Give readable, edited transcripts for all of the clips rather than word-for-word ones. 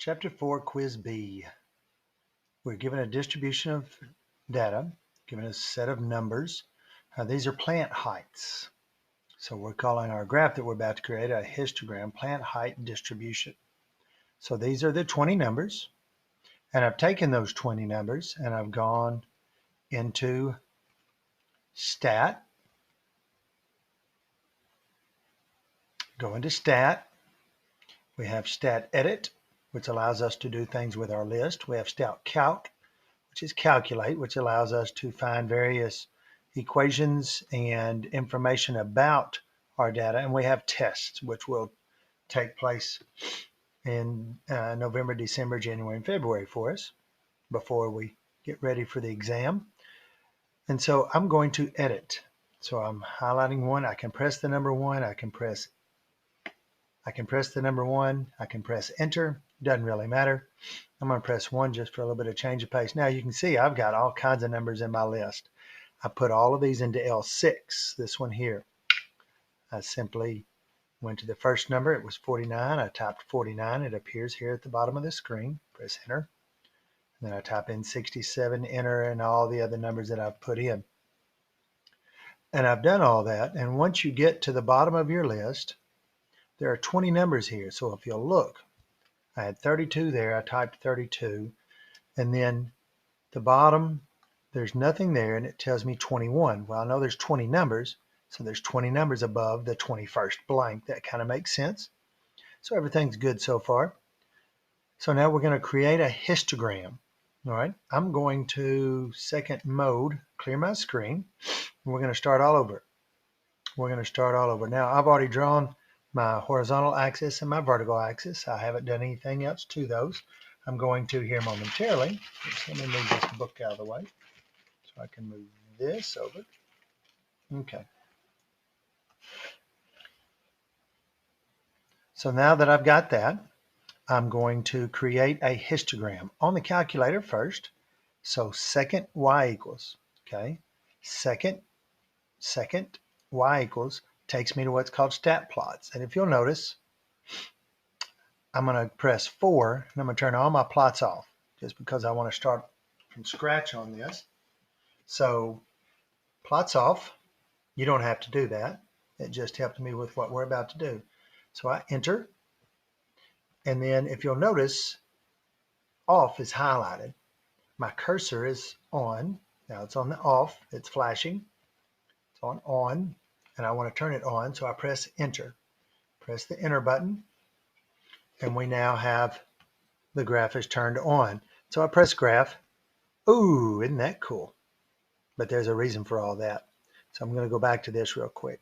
Chapter 4, Quiz B. We're given a distribution of data, given a set of numbers. These are plant heights. So we're calling our graph that we're about to create a histogram, plant height distribution. So these are the 20 numbers. And I've taken those 20 numbers and I've gone into Stat. Go into Stat. We have Stat Edit, which allows us to do things with our list. We have Stat Calc, which is calculate, which allows us to find various equations and information about our data. And we have tests, which will take place in November, December, January, and February for us before we get ready for the exam. And so I'm going to edit. So I'm highlighting one. I can press the number one. I can press the number one. I can press enter. Doesn't really matter. I'm going to press 1 just for a little bit of change of pace. Now you can see I've got all kinds of numbers in my list. I put all of these into L6, this one here. I simply went to the first number. It was 49. I typed 49. It appears here at the bottom of the screen. Press enter. And then I type in 67, enter, and all the other numbers that I've put in. And I've done all that. And once you get to the bottom of your list, there are 20 numbers here. So if you'll look, I had 32 there. I typed 32. And then the bottom, there's nothing there, and it tells me 21. Well, I know there's 20 numbers, so there's 20 numbers above the 21st blank. That kind of makes sense. So everything's good so far. So now we're going to create a histogram. All right, I'm going to second mode, clear my screen, and we're going to start all over. Now, I've already drawn my horizontal axis and my vertical axis. I haven't done anything else to those. I'm going to here momentarily. Let me move this book out of the way so I can move this over. Okay. So now that I've got that, I'm going to create a histogram on the calculator first. So second y equals, okay? Second y equals takes me to what's called stat plots. And if you'll notice, I'm going to press 4 and I'm going to turn all my plots off just because I want to start from scratch on this. So plots off. You don't have to do that. It just helped me with what we're about to do. So I enter. And then if you'll notice, off is highlighted. My cursor is on. Now it's on the off. It's flashing. It's on. And I want to turn it on. So I press enter. Press the enter button. And we now have the graph is turned on. So I press graph. Ooh, isn't that cool? But there's a reason for all that. So I'm going to go back to this real quick.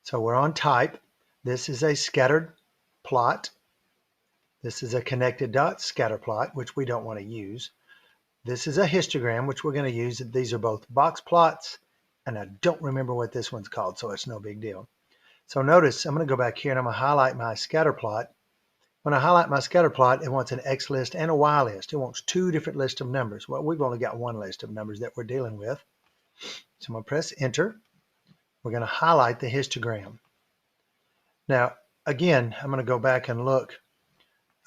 So we're on type. This is a scattered plot. This is a connected dot scatter plot, which we don't want to use. This is a histogram, which we're going to use. These are both box plots, and I don't remember what this one's called, so it's no big deal. So notice I'm going to go back here and I'm going to highlight my scatter plot. When I highlight my scatter plot, it wants an X list and a Y list. It wants 2 different lists of numbers. Well, we've only got 1 list of numbers that we're dealing with. So I'm going to press enter. We're going to highlight the histogram. Now, again, I'm going to go back and look.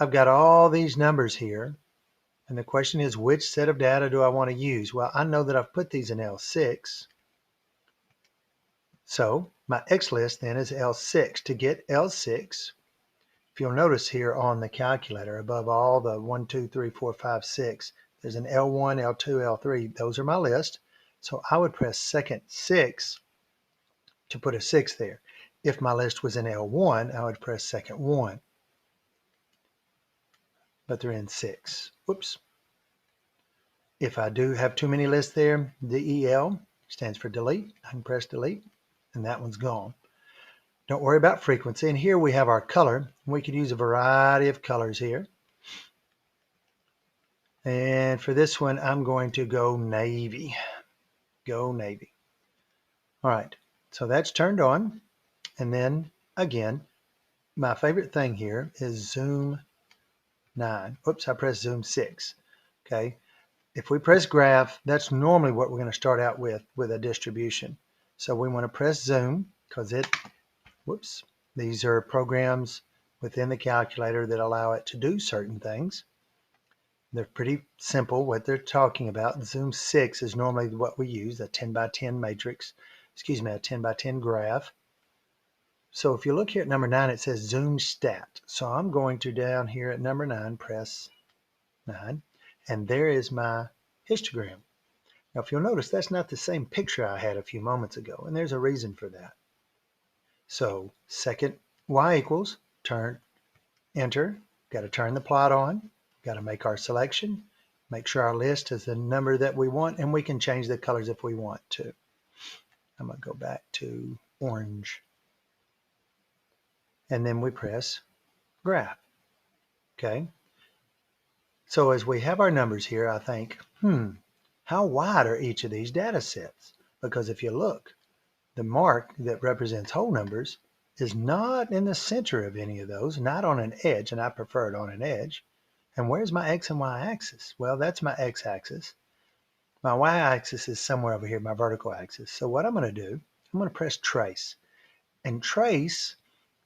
I've got all these numbers here. And the question is, which set of data do I want to use? Well, I know that I've put these in L6. So my X list then is L6. To get L6, if you'll notice here on the calculator, above all the 1, 2, 3, 4, 5, 6, there's an L1, L2, L3. Those are my list. So I would press second 6 to put a 6 there. If my list was in L1, I would press second 1. But they're in 6. Whoops. If I do have too many lists there, DEL stands for delete. I can press delete, and that one's gone. Don't worry about frequency. And here we have our color. We could use a variety of colors here. And for this one, I'm going to go navy. Go navy. All right, so that's turned on. And then, again, my favorite thing here is zoom 9. Oops, I pressed zoom 6. Okay. If we press graph, that's normally what we're going to start out with a distribution. So we want to press zoom because these are programs within the calculator that allow it to do certain things. They're pretty simple what they're talking about. Zoom 6 is normally what we use, a 10 by 10 matrix, a 10 by 10 graph. So if you look here at number 9, it says Zoom Stat. So I'm going to down here at number 9, press 9, and there is my histogram. Now if you'll notice, that's not the same picture I had a few moments ago, and there's a reason for that. So second y equals, enter, got to turn the plot on, got to make our selection, make sure our list is the number that we want, and we can change the colors if we want to. I'm going to go back to orange. And then we press graph. Okay. So as we have our numbers here, I think, how wide are each of these data sets? Because if you look, the mark that represents whole numbers is not in the center of any of those, not on an edge, and I prefer it on an edge. And where's my X and Y axis? Well, that's my X axis. My Y axis is somewhere over here, my vertical axis. So what I'm going to do, I'm going to press trace. And trace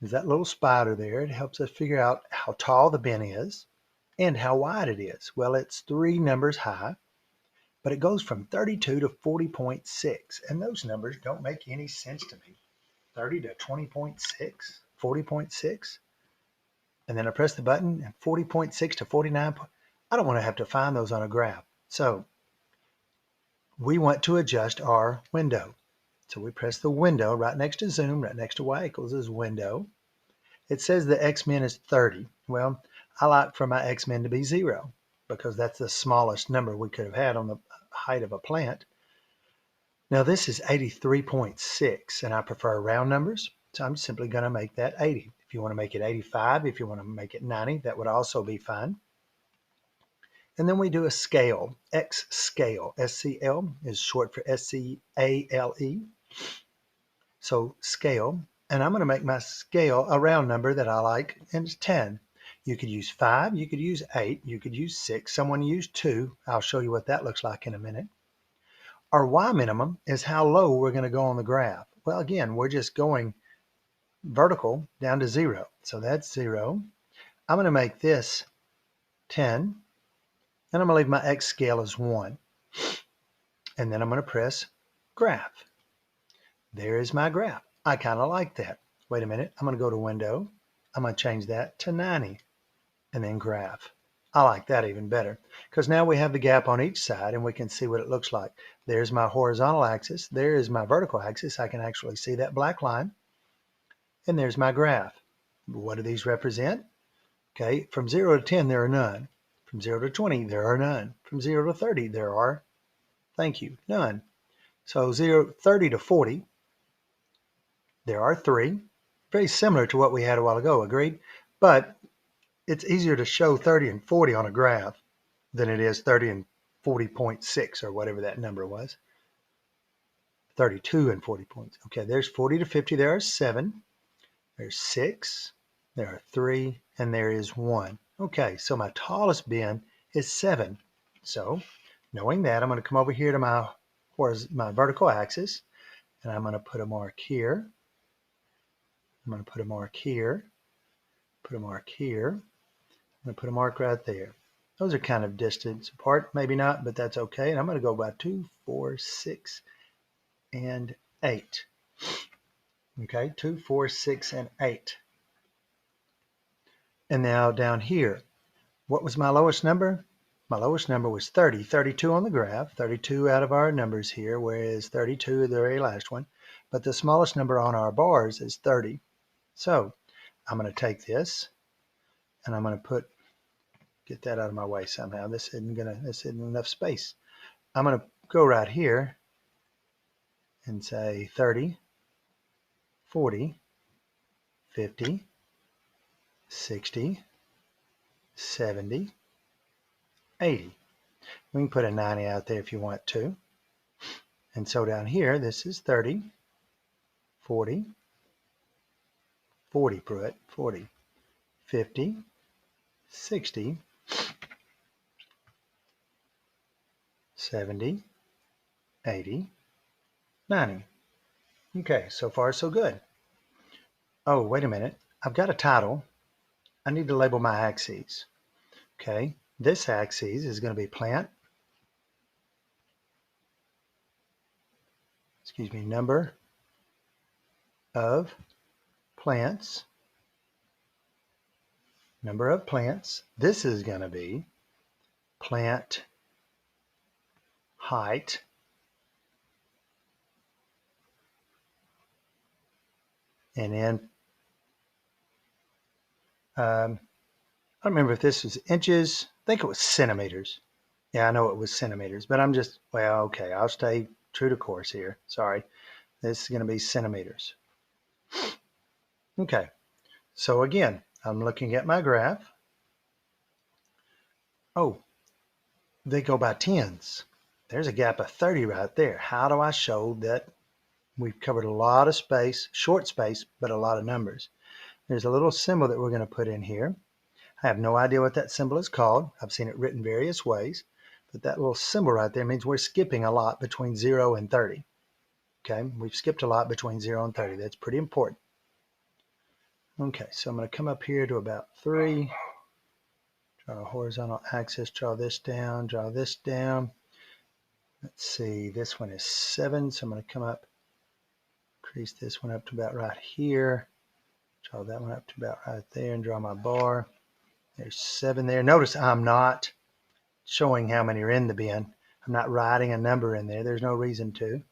is that little spider there. It helps us figure out how tall the bin is and how wide it is. Well, it's 3 numbers high, but it goes from 32 to 40.6. And those numbers don't make any sense to me. 30 to 20.6, 40.6. And then I press the button and 40.6 to 49. I don't want to have to find those on a graph. So we want to adjust our window. So we press the window right next to zoom, right next to y equals is window. It says the x-min is 30. Well, I like for my x-min to be 0 because that's the smallest number we could have had on the height of a plant. Now this is 83.6 and I prefer round numbers. So I'm simply going to make that 80. If you want to make it 85, if you want to make it 90, that would also be fine. And then we do a scale, X scale. SCL is short for SCALE. So scale, and I'm going to make my scale a round number that I like, and it's 10. You could use 5, you could use 8, you could use 6, someone used 2. I'll show you what that looks like in a minute. Our Y minimum is how low we're going to go on the graph. Well, again, we're just going vertical down to 0. So that's 0. I'm going to make this 10. And I'm going to leave my X scale as 1. And then I'm going to press graph. There is my graph. I kind of like that. Wait a minute. I'm going to go to window. I'm going to change that to 90 and then graph. I like that even better because now we have the gap on each side and we can see what it looks like. There's my horizontal axis. There is my vertical axis. I can actually see that black line. And there's my graph. What do these represent? Okay, from 0 to 10, there are none. From 0 to 20, there are none. From 0 to 30, there are, thank you, none. So 30 to 40, there are 3. Very similar to what we had a while ago, agreed? But it's easier to show 30 and 40 on a graph than it is 30 and 40.6 or whatever that number was. 32 and 40 points. Okay, there's 40 to 50, there are 7. There's 6, there are 3, and there is 1. Okay, so my tallest bin is 7. So knowing that, I'm going to come over here to my vertical axis, and I'm going to put a mark here. I'm going to put a mark here, put a mark here. I'm going to put a mark right there. Those are kind of distance apart, maybe not, but that's okay. And I'm going to go by 2, 4, 6, and 8. Okay, 2, 4, 6, and 8. And now down here, what was my lowest number? My lowest number was 30, 32 on the graph, 32 out of our numbers here, whereas 32 is the very last one. But the smallest number on our bars is 30. So I'm going to take this and I'm going to get that out of my way somehow. This isn't enough space. I'm going to go right here and say 30, 40, 50, 60, 70, 80. We can put a 90 out there if you want to. And so down here, this is 30, 40, 40, Pruitt, 40, 50, 60, 70, 80, 90. Okay, so far so good. Oh, wait a minute. I've got a title. I need to label my axes. Okay, this axis is going to be plant, number of plants, number of plants. This is going to be plant height, and then I don't remember if this was inches. I think it was centimeters. Yeah, I know it was centimeters, but I'm just, well, okay, I'll stay true to course here. Sorry. This is going to be centimeters. Okay, so again, I'm looking at my graph. Oh, they go by tens. There's a gap of 30 right there. How do I show that we've covered a lot of space, short space, but a lot of numbers? There's a little symbol that we're going to put in here. I have no idea what that symbol is called. I've seen it written various ways, but that little symbol right there means we're skipping a lot between 0 and 30. Okay, we've skipped a lot between 0 and 30. That's pretty important. Okay, so I'm going to come up here to about 3. Draw a horizontal axis, draw this down, draw this down. Let's see, this one is 7, so I'm going to come up, increase this one up to about right here, draw that one up to about right there, and draw my bar. There's 7 there. Notice I'm not showing how many are in the bin. I'm not writing a number in there. There's no reason to,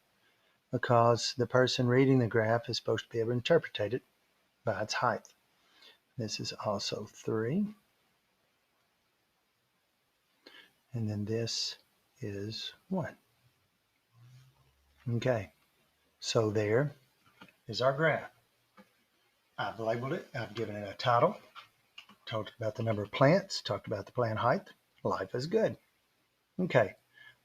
because the person reading the graph is supposed to be able to interpret it by its height. This is also 3. And then this is 1. Okay, so there is our graph. I've labeled it, I've given it a title, talked about the number of plants, talked about the plant height. Life is good. Okay,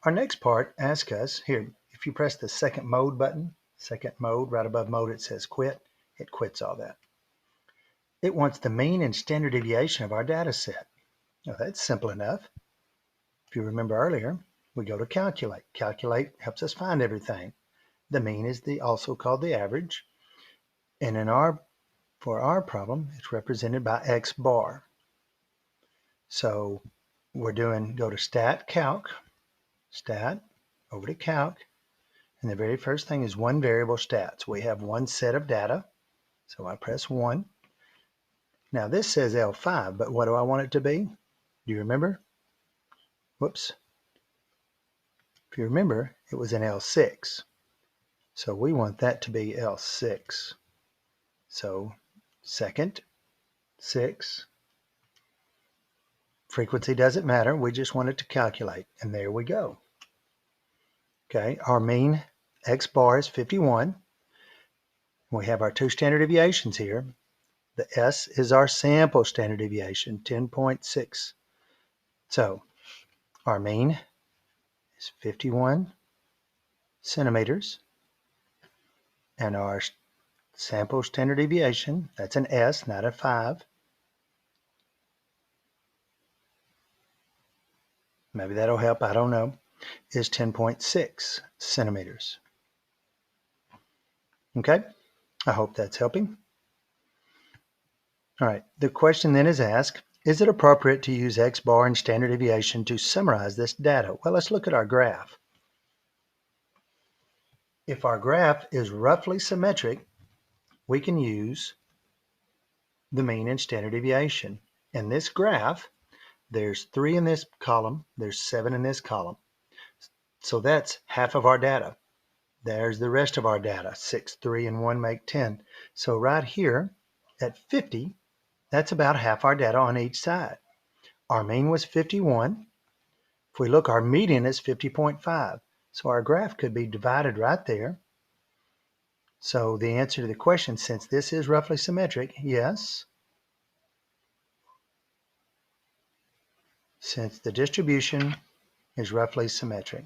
our next part asks us, here, if you press the second mode button, second mode, right above mode it says quit, it quits all that. It wants the mean and standard deviation of our data set. Now that's simple enough. If you remember earlier, we go to calculate. Calculate helps us find everything. The mean is also called the average. And for our problem, it's represented by X bar. So we're doing, go to stat calc, stat, over to calc. And the very first thing is one variable stats. We have one set of data. So I press 1. Now this says L5, but what do I want it to be? Do you remember? Whoops. If you remember, it was an L6. So we want that to be L6. So second, 6. Frequency doesn't matter. We just want it to calculate. And there we go. Okay, our mean X bar is 51. We have our 2 standard deviations here. The S is our sample standard deviation, 10.6. So our mean is 51 centimeters. And our sample standard deviation, that's an S, not a 5. Maybe that'll help, I don't know, is 10.6 centimeters. Okay, I hope that's helping. All right, the question then is asked, is it appropriate to use X bar and standard deviation to summarize this data? Well, let's look at our graph. If our graph is roughly symmetric, we can use the mean and standard deviation. In this graph, there's 3 in this column, there's 7 in this column. So that's half of our data. There's the rest of our data. 6, 3, and 1 make 10. So right here at 50, that's about half our data on each side. Our mean was 51. If we look, our median is 50.5. So our graph could be divided right there. So the answer to the question, since this is roughly symmetric, yes. Since the distribution is roughly symmetric.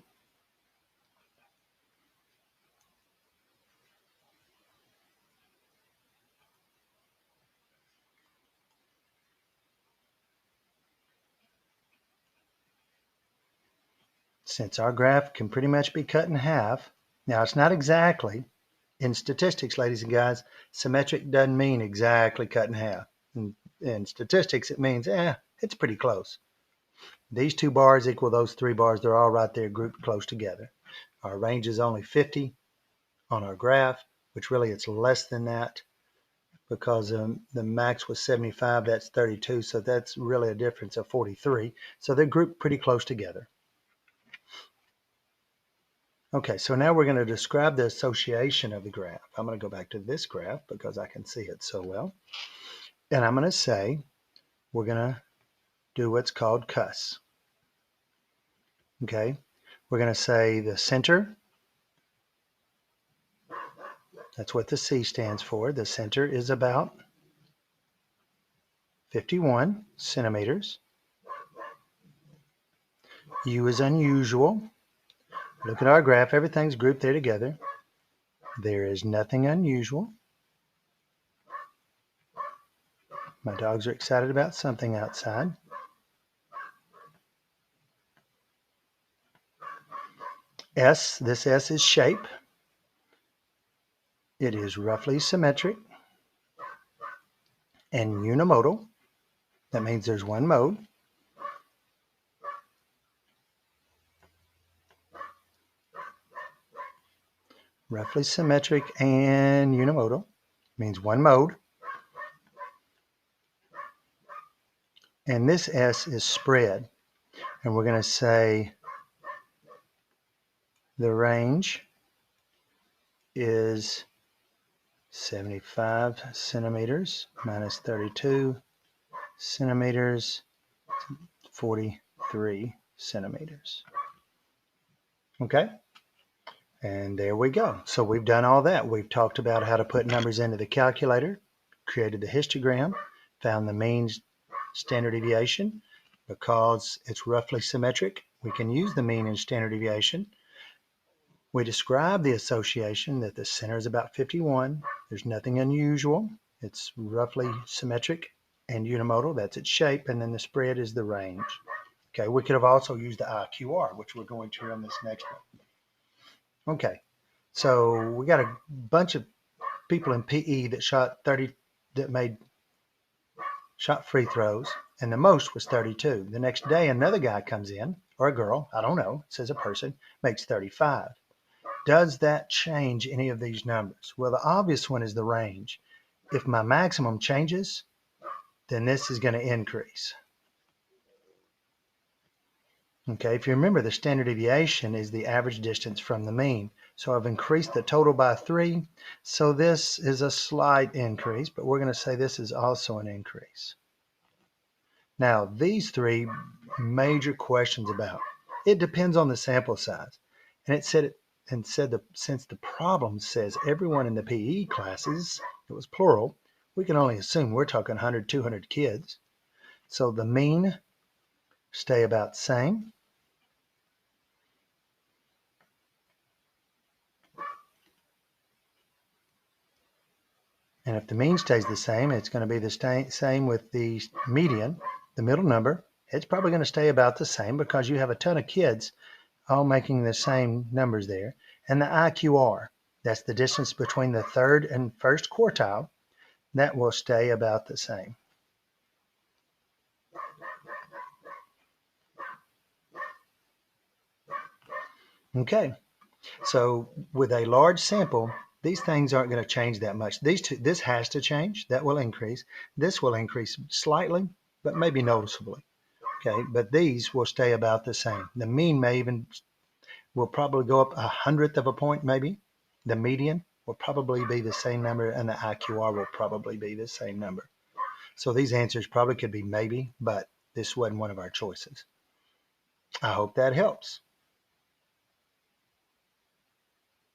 Since our graph can pretty much be cut in half. Now it's not exactly, in statistics, ladies and guys, symmetric doesn't mean exactly cut in half. And in statistics, it means, it's pretty close. These 2 bars equal those 3 bars. They're all right there grouped close together. Our range is only 50 on our graph, which really it's less than that because the max was 75, that's 32, so that's really a difference of 43. So they're grouped pretty close together. Okay, so now we're going to describe the association of the graph. I'm going to go back to this graph because I can see it so well. And I'm going to say we're going to do what's called CUSS. Okay, we're going to say the center, that's what the C stands for. The center is about 51 centimeters. U is unusual. Look at our graph, everything's grouped there together. There is nothing unusual. My dogs are excited about something outside. S, this S is shape. It is roughly symmetric and unimodal. That means there's one mode. Roughly symmetric and unimodal means one mode. And this S is spread. And we're going to say the range is 75 centimeters minus 32 centimeters, 43 centimeters. Okay? And there we go. So we've done all that. We've talked about how to put numbers into the calculator, created the histogram, found the mean standard deviation. Because it's roughly symmetric, we can use the mean and standard deviation. We describe the association that the center is about 51. There's nothing unusual. It's roughly symmetric and unimodal. That's its shape. And then the spread is the range. Okay, we could have also used the IQR, which we're going to on this next one. Okay, so we got a bunch of people in PE that shot free throws, and the most was 32. The next day, another guy comes in, or a girl, I don't know, it says a person, makes 35. Does that change any of these numbers? Well, the obvious one is the range. If my maximum changes, then this is going to increase. Okay, if you remember, the standard deviation is the average distance from the mean. So I've increased the total by 3. So this is a slight increase, but we're going to say this is also an increase. Now, these 3 major questions about. It depends on the sample size. And it said that since the problem says everyone in the PE classes, it was plural, we can only assume we're talking 100, 200 kids. So the mean stay about the same. And if the mean stays the same, it's going to be the same with the median, the middle number. It's probably going to stay about the same because you have a ton of kids all making the same numbers there. And the IQR, that's the distance between the third and first quartile, that will stay about the same. Okay, so with a large sample, these things aren't going to change that much. This has to change. That will increase. This will increase slightly, but maybe noticeably. Okay, but these will stay about the same. The mean will probably go up 1/100th of a point, maybe. The median will probably be the same number, and the IQR will probably be the same number. So these answers probably could be maybe, but this wasn't one of our choices. I hope that helps.